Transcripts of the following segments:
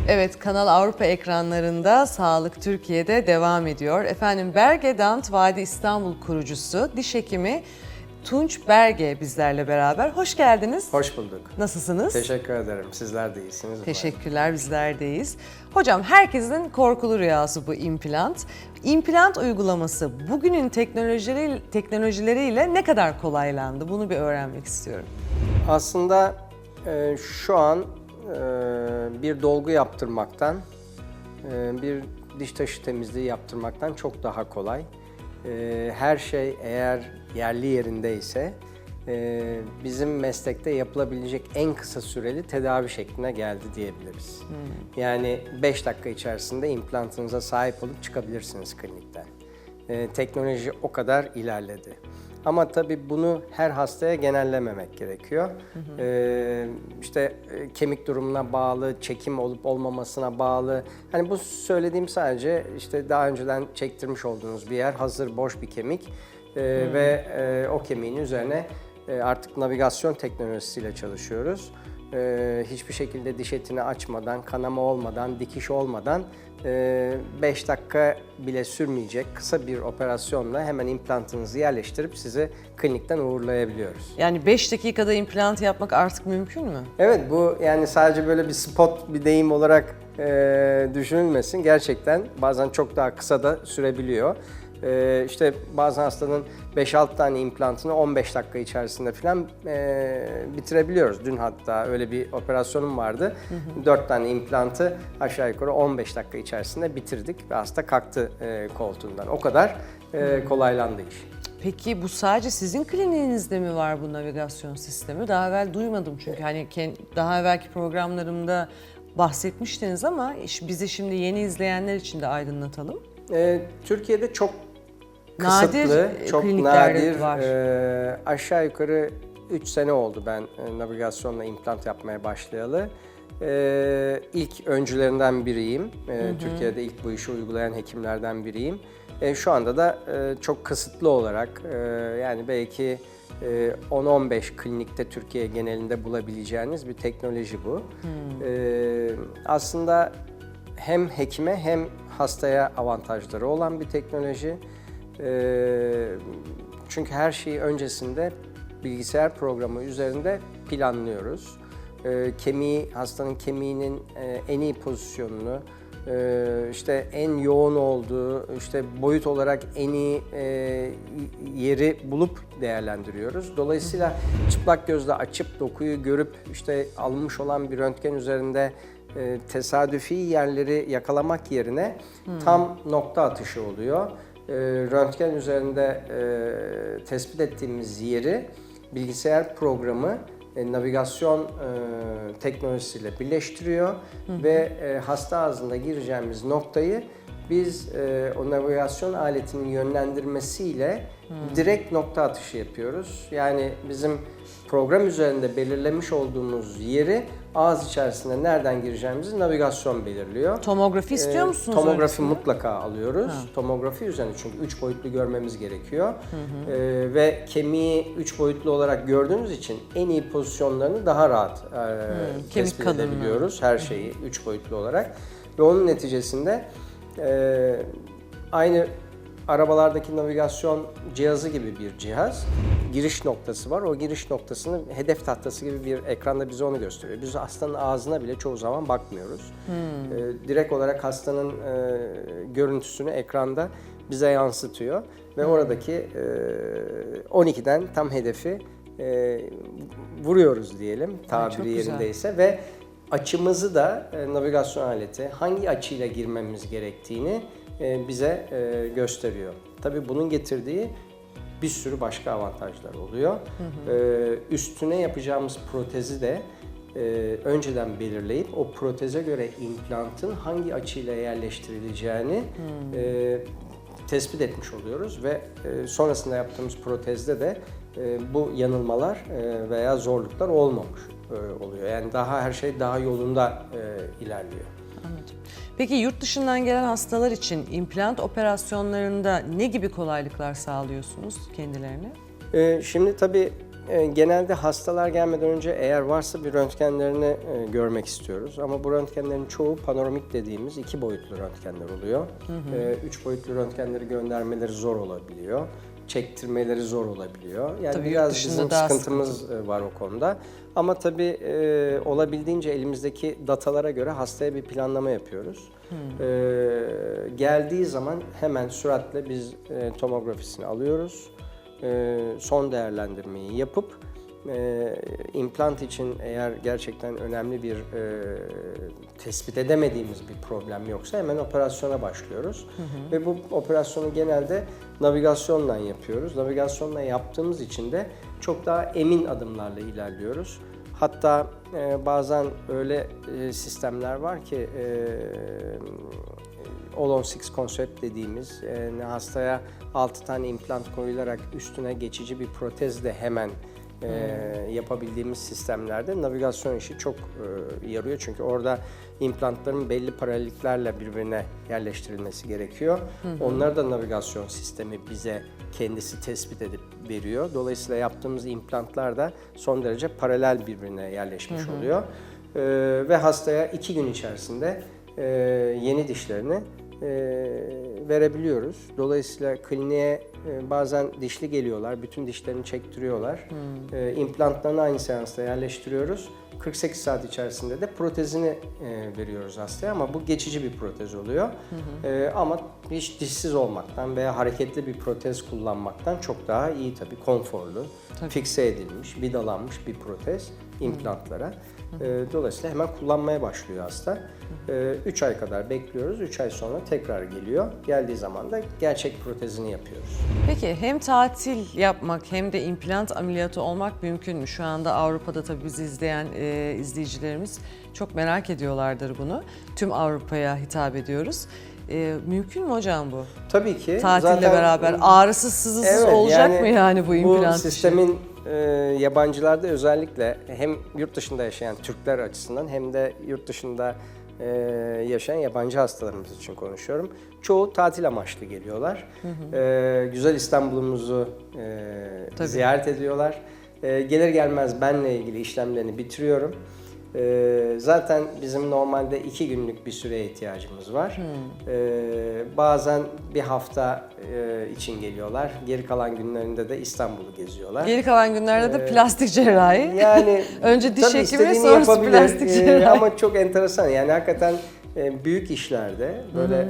Evet, Kanal Avrupa ekranlarında Sağlık Türkiye'de devam ediyor. Efendim Bergedant Vadi İstanbul kurucusu, diş hekimi Tunç Berge bizlerle beraber. Hoş geldiniz. Hoş bulduk. Nasılsınız? Teşekkür ederim. Sizler de iyisiniz. Teşekkürler, bizler deyiz. Hocam herkesin korkulu rüyası bu implant. İmplant uygulaması bugünün teknolojileriyle ne kadar kolaylandı? Bunu bir öğrenmek istiyorum. Aslında şu an bir dolgu yaptırmaktan, bir diş taşı temizliği yaptırmaktan çok daha kolay. Her şey eğer yerli yerindeyse bizim meslekte yapılabilecek en kısa süreli tedavi şekline geldi diyebiliriz. Yani 5 dakika içerisinde implantınıza sahip olup çıkabilirsiniz klinikten. Teknoloji o kadar ilerledi. Ama tabii bunu her hastaya genellememek gerekiyor. İşte kemik durumuna bağlı, çekim olup olmamasına bağlı. Hani bu söylediğim sadece işte daha önceden çektirmiş olduğunuz bir yer, hazır boş bir kemik ve o kemiğin üzerine artık navigasyon teknolojisiyle çalışıyoruz. Hiçbir şekilde diş etini açmadan, kanama olmadan, dikiş olmadan 5 dakika bile sürmeyecek kısa bir operasyonla hemen implantınızı yerleştirip sizi klinikten uğurlayabiliyoruz. Yani 5 dakikada implant yapmak artık mümkün mü? Evet, bu yani sadece böyle bir spot, bir deyim olarak düşünülmesin. Gerçekten bazen çok daha kısa da sürebiliyor. İşte bazı hastanın 5-6 tane implantını 15 dakika içerisinde falan bitirebiliyoruz. Dün hatta öyle bir operasyonum vardı. 4 tane implantı aşağı yukarı 15 dakika içerisinde bitirdik ve hasta kalktı koltuğundan. O kadar kolaylandı iş. Peki bu sadece sizin kliniğinizde mi var bu navigasyon sistemi? Daha evvel duymadım çünkü hani daha evvelki programlarımda bahsetmiştiniz ama bizi şimdi yeni izleyenler için de aydınlatalım. Türkiye'de çok Nadir kısıtlı, çok kliniklerde nadir. var. Aşağı yukarı 3 sene oldu ben navigasyonla implant yapmaya başlayalı. İlk öncülerinden biriyim. Türkiye'de ilk bu işi uygulayan hekimlerden biriyim. Şu anda da çok kısıtlı olarak yani belki 10-15 klinikte Türkiye genelinde bulabileceğiniz bir teknoloji bu. Aslında hem hekime hem hastaya avantajları olan bir teknoloji. Çünkü her şeyi öncesinde bilgisayar programı üzerinde planlıyoruz. Hastanın kemiğinin en iyi pozisyonunu, işte en yoğun olduğu, işte boyut olarak en iyi yeri bulup değerlendiriyoruz. Dolayısıyla çıplak gözle açıp dokuyu görüp işte alınmış olan bir röntgen üzerinde tesadüfi yerleri yakalamak yerine tam nokta atışı oluyor. Röntgen üzerinde tespit ettiğimiz yeri bilgisayar programı navigasyon teknolojisiyle birleştiriyor ve hasta ağzında gireceğimiz noktayı biz o navigasyon aletinin yönlendirmesiyle direkt nokta atışı yapıyoruz. Yani bizim program üzerinde belirlemiş olduğumuz yeri ağız içerisinde nereden gireceğimizi navigasyon belirliyor. Tomografi istiyor musunuz? Tomografi öylesine? mutlaka alıyoruz. Tomografi üzerine çünkü 3 boyutlu görmemiz gerekiyor. Ve kemiği 3 boyutlu olarak gördüğümüz için en iyi pozisyonlarını daha rahat tespit edebiliyoruz. Her şeyi 3 boyutlu olarak. Ve onun neticesinde aynı arabalardaki navigasyon cihazı gibi bir cihaz. Giriş noktası var. O giriş noktasını hedef tahtası gibi bir ekranda bize onu gösteriyor. Biz hastanın ağzına bile çoğu zaman bakmıyoruz. Direkt olarak hastanın görüntüsünü ekranda bize yansıtıyor. Ve oradaki 12'den tam hedefi vuruyoruz diyelim tabiri yerindeyse. Ve açımızı da navigasyon aleti hangi açıyla girmemiz gerektiğini bize gösteriyor. Tabii bunun getirdiği bir sürü başka avantajlar oluyor. Üstüne yapacağımız protezi de önceden belirleyip o proteze göre implantın hangi açıyla yerleştirileceğini tespit etmiş oluyoruz ve sonrasında yaptığımız protezde de bu yanılmalar veya zorluklar olmamış oluyor. Yani her şey daha yolunda ilerliyor. Anladım. Peki yurt dışından gelen hastalar için implant operasyonlarında ne gibi kolaylıklar sağlıyorsunuz kendilerine? Şimdi tabii genelde hastalar gelmeden önce eğer varsa bir röntgenlerini görmek istiyoruz. Ama bu röntgenlerin çoğu panoramik dediğimiz 2 boyutlu röntgenler oluyor. 3 boyutlu röntgenleri göndermeleri zor olabiliyor. Çektirmeleri zor olabiliyor. Yani Tabii biraz yurt dışında bizim daha sıkıntımız var o konuda. Ama tabii olabildiğince elimizdeki datalara göre hastaya bir planlama yapıyoruz. Geldiği zaman hemen süratle biz tomografisini alıyoruz. Son değerlendirmeyi yapıp implant için eğer gerçekten önemli bir tespit edemediğimiz bir problem yoksa hemen operasyona başlıyoruz. Ve bu operasyonu genelde navigasyonla yapıyoruz. Navigasyonla yaptığımız için de çok daha emin adımlarla ilerliyoruz. Hatta bazen öyle sistemler var ki All-on-6 konsept dediğimiz hastaya 6 tane implant koyularak üstüne geçici bir protez de hemen yapabildiğimiz sistemlerde navigasyon işi çok yarıyor. Çünkü orada implantların belli paralelliklerle birbirine yerleştirilmesi gerekiyor. Onları da navigasyon sistemi bize kendisi tespit edip veriyor. Dolayısıyla yaptığımız implantlar da son derece paralel birbirine yerleşmiş oluyor. Ve hastaya 2 gün içerisinde yeni dişlerini verebiliyoruz. Dolayısıyla kliniğe bazen dişli geliyorlar, bütün dişlerini çektiriyorlar. İmplantlarını aynı seansta yerleştiriyoruz. 48 saat içerisinde de protezini veriyoruz hastaya ama bu geçici bir protez oluyor. Ama hiç dişsiz olmaktan veya hareketli bir protez kullanmaktan çok daha iyi tabii, konforlu, fikse edilmiş, vidalanmış bir protez implantlara. Dolayısıyla hemen kullanmaya başlıyor hasta. 3 ay kadar bekliyoruz, 3 ay sonra tekrar geliyor. Geldiği zaman da gerçek protezini yapıyoruz. Peki hem tatil yapmak hem de implant ameliyatı olmak mümkün mü? Şu anda Avrupa'da tabii bizi izleyen izleyicilerimiz çok merak ediyorlardır bunu. Tüm Avrupa'ya hitap ediyoruz. Mümkün mü hocam bu? Tabii ki. Tatille zaten, beraber ağrısız sızısız evet, olacak mı yani bu implant Bu sistemin yabancılarda özellikle hem yurt dışında yaşayan Türkler açısından hem de yurt dışında yaşayan yabancı hastalarımız için konuşuyorum. Çoğu tatil amaçlı geliyorlar. Güzel İstanbul'umuzu ziyaret ediyorlar. Gelir gelmez benle ilgili işlemlerini bitiriyorum. Zaten bizim normalde 2 günlük bir süreye ihtiyacımız var. Bazen bir hafta için geliyorlar. Geri kalan günlerinde de İstanbul'u geziyorlar. Geri kalan günlerde de plastik cerrahi. Yani önce diş tabii hekimi istediğini sonrası yapabilir. plastik cerrahi. Ama çok enteresan. Yani hakikaten büyük işlerde böyle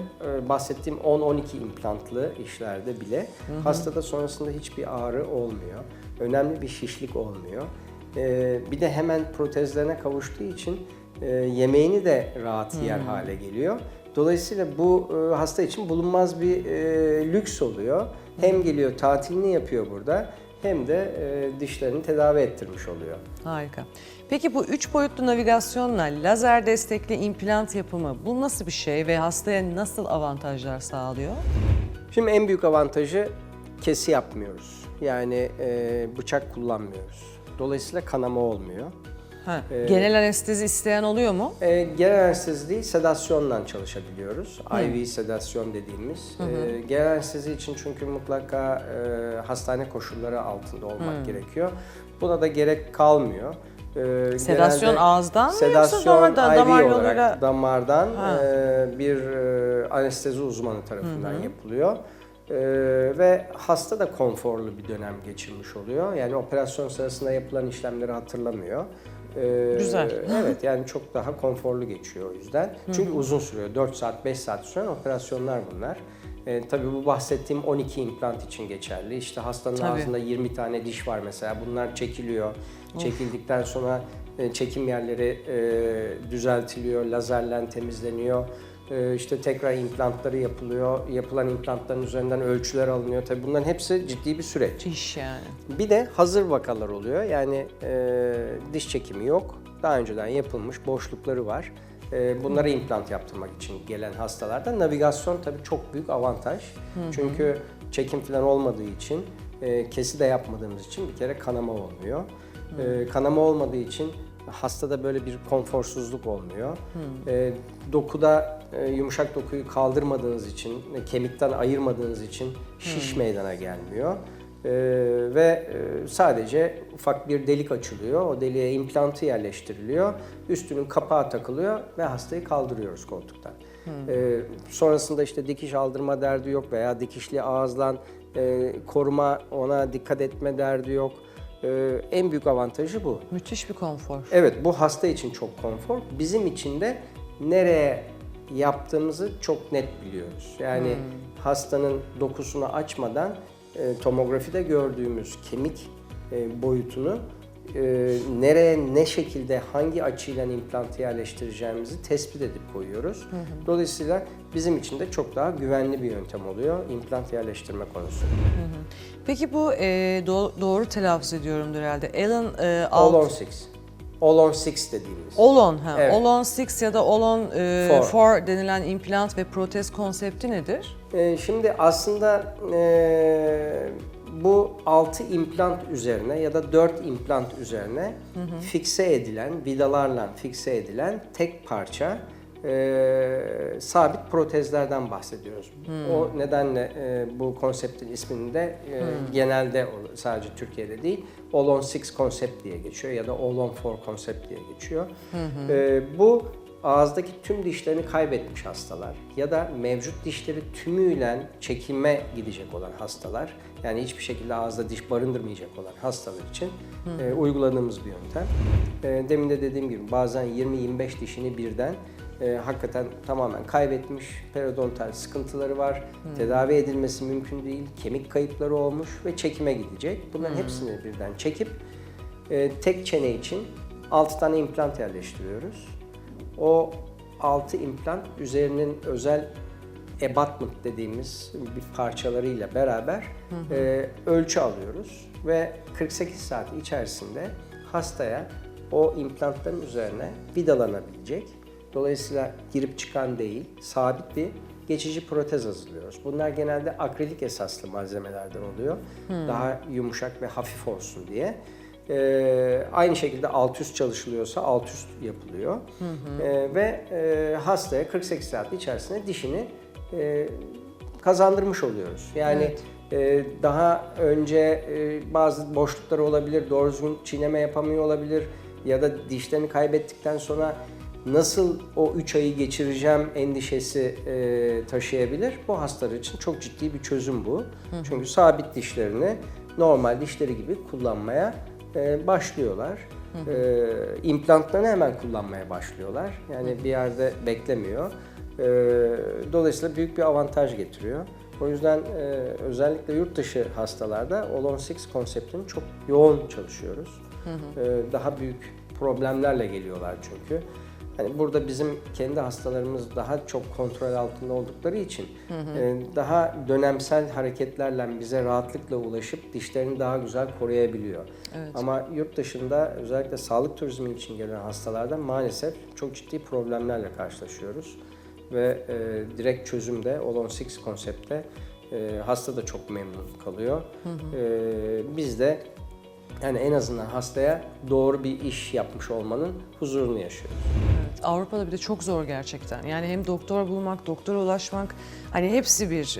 bahsettiğim 10-12 implantlı işlerde bile hastada sonrasında hiçbir ağrı olmuyor. Önemli bir şişlik olmuyor. Bir de hemen protezlerine kavuştuğu için yemeğini de rahat yer hale geliyor. Dolayısıyla bu hasta için bulunmaz bir lüks oluyor. Hem geliyor tatilini yapıyor burada hem de dişlerini tedavi ettirmiş oluyor. Harika. Peki bu 3 boyutlu navigasyonla lazer destekli implant yapımı bu nasıl bir şey ve hastaya nasıl avantajlar sağlıyor? Şimdi en büyük avantajı kesi yapmıyoruz. Yani bıçak kullanmıyoruz. Dolayısıyla kanama olmuyor. Genel anestezi isteyen oluyor mu? Genel anestezi değil, sedasyonla çalışabiliyoruz. IV sedasyon dediğimiz. Genel anestezi için çünkü mutlaka hastane koşulları altında olmak gerekiyor. Buna da gerek kalmıyor. Sedasyon ağızdan mı sedasyon yoksa damardan? IV Damar olarak yoluyla... damardan bir anestezi uzmanı tarafından yapılıyor. Ve hasta da konforlu bir dönem geçirmiş oluyor. Yani operasyon sırasında yapılan işlemleri hatırlamıyor. Güzel. Evet, yani çok daha konforlu geçiyor o yüzden. Çünkü uzun sürüyor. 4 saat, 5 saat süren operasyonlar bunlar. Tabii bu bahsettiğim 12 implant için geçerli. İşte hastanın ağzında 20 tane diş var mesela. Bunlar çekiliyor. Çekildikten sonra çekim yerleri düzeltiliyor, lazerle temizleniyor. İşte tekrar implantları yapılıyor. Yapılan implantların üzerinden ölçüler alınıyor. Tabii bunların hepsi ciddi bir süreç. İş yani. Bir de hazır vakalar oluyor. Yani diş çekimi yok. Daha önceden yapılmış boşlukları var. Bunlara implant yaptırmak için gelen hastalarda navigasyon tabii çok büyük avantaj. Çünkü çekim falan olmadığı için, kesi de yapmadığımız için bir kere kanama olmuyor. Kanama olmadığı için hastada böyle bir konforsuzluk olmuyor. Dokuda yumuşak dokuyu kaldırmadığınız için, kemikten ayırmadığınız için şiş meydana gelmiyor. Ve sadece ufak bir delik açılıyor. O deliğe implantı yerleştiriliyor. Üstünün kapağı takılıyor ve hastayı kaldırıyoruz koltuktan. Sonrasında işte dikiş aldırma derdi yok veya dikişli ağızdan koruma, ona dikkat etme derdi yok. En büyük avantajı bu. Müthiş bir konfor. Evet, bu hasta için çok konfor. Bizim için de nereye yaptığımızı çok net biliyoruz. Yani hastanın dokusunu açmadan tomografide gördüğümüz kemik boyutunu nereye, ne şekilde, hangi açıyla implantı yerleştireceğimizi tespit edip koyuyoruz. Dolayısıyla bizim için de çok daha güvenli bir yöntem oluyor implant yerleştirme konusunda. Peki bu doğru telaffuz ediyorumdur herhalde. Alan All on 6. All on 6 dediğimiz. Olon, Evet. Olon 6 ya da Olon Four. 4 denilen implant ve protez konsepti nedir? Şimdi aslında bu 6 implant üzerine ya da 4 implant üzerine fikse edilen, vidalarla fikse edilen tek parça sabit protezlerden bahsediyoruz. O nedenle bu konseptin ismini de genelde sadece Türkiye'de değil, All on 6 konsept diye geçiyor ya da All on 4 konsept diye geçiyor. Bu ağızdaki tüm dişlerini kaybetmiş hastalar ya da mevcut dişleri tümüyle çekime gidecek olan hastalar, yani hiçbir şekilde ağızda diş barındırmayacak olan hastalar için uyguladığımız bir yöntem. Demin de dediğim gibi bazen 20-25 dişini birden hakikaten tamamen kaybetmiş, periodontal sıkıntıları var, tedavi edilmesi mümkün değil, kemik kayıpları olmuş ve çekime gidecek. Bunların hepsini birden çekip tek çene için 6 tane implant yerleştiriyoruz. O 6 implant üzerinin özel abutment dediğimiz bir parçalarıyla beraber ölçü alıyoruz ve 48 saat içerisinde hastaya o implantların üzerine vidalanabilecek, dolayısıyla girip çıkan değil, sabit bir geçici protez hazırlıyoruz. Bunlar genelde akrilik esaslı malzemelerden oluyor. Daha yumuşak ve hafif olsun diye. Aynı şekilde alt üst çalışılıyorsa alt üst yapılıyor. Ve hastaya 48 saat içerisinde dişini kazandırmış oluyoruz. Yani daha önce bazı boşlukları olabilir, doğru düzgün çiğneme yapamıyor olabilir ya da dişlerini kaybettikten sonra nasıl o 3 ayı geçireceğim endişesi taşıyabilir. Bu hastalar için çok ciddi bir çözüm bu. Çünkü sabit dişlerini normal dişleri gibi kullanmaya başlıyorlar. İmplantlarını hemen kullanmaya başlıyorlar. Yani bir yerde beklemiyor. Dolayısıyla büyük bir avantaj getiriyor. O yüzden özellikle yurt dışı hastalarda All on 6 konseptini çok yoğun çalışıyoruz. Daha büyük problemlerle geliyorlar çünkü. Hani burada bizim kendi hastalarımız daha çok kontrol altında oldukları için daha dönemsel hareketlerle bize rahatlıkla ulaşıp dişlerini daha güzel koruyabiliyor. Evet. Ama yurt dışında özellikle sağlık turizmi için gelen hastalarda maalesef çok ciddi problemlerle karşılaşıyoruz. Ve direkt çözümde All on 6 konseptte hasta da çok memnun kalıyor. Biz de yani en azından hastaya doğru bir iş yapmış olmanın huzurunu yaşıyoruz. Evet, Avrupa'da bir de çok zor gerçekten. Yani hem doktor bulmak, doktora ulaşmak, hani hepsi bir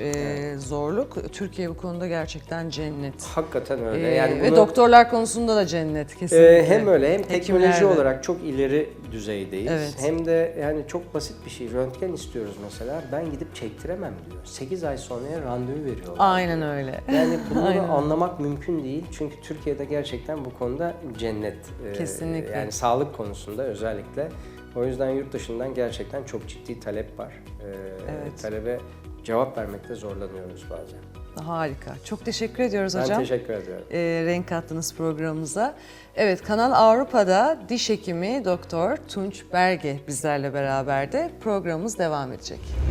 zorluk. Türkiye bu konuda gerçekten cennet. Hakikaten öyle. Yani Ve bunu, doktorlar konusunda da cennet kesinlikle. hem öyle hem teknoloji Hekimler de. olarak çok ileri düzeydeyiz. Evet. Hem de yani çok basit bir şey. Röntgen istiyoruz mesela. Ben gidip çektiremem diyor. 8 ay sonraya randevu veriyorlar. Aynen öyle. Yani bunu Aynen. anlamak mümkün değil. Çünkü Türkiye'de gerçekten bu konuda cennet. Kesinlikle. Yani sağlık konusunda özellikle. O yüzden yurt dışından gerçekten çok ciddi talep var. Evet. Talebe cevap vermekte zorlanıyoruz bazen. Harika. Çok teşekkür ediyoruz Ben hocam. teşekkür ediyorum. Renk kattınız programımıza. Evet, Kanal Avrupa'da diş hekimi Doktor Tunç Berge bizlerle beraberdi. Programımız devam edecek.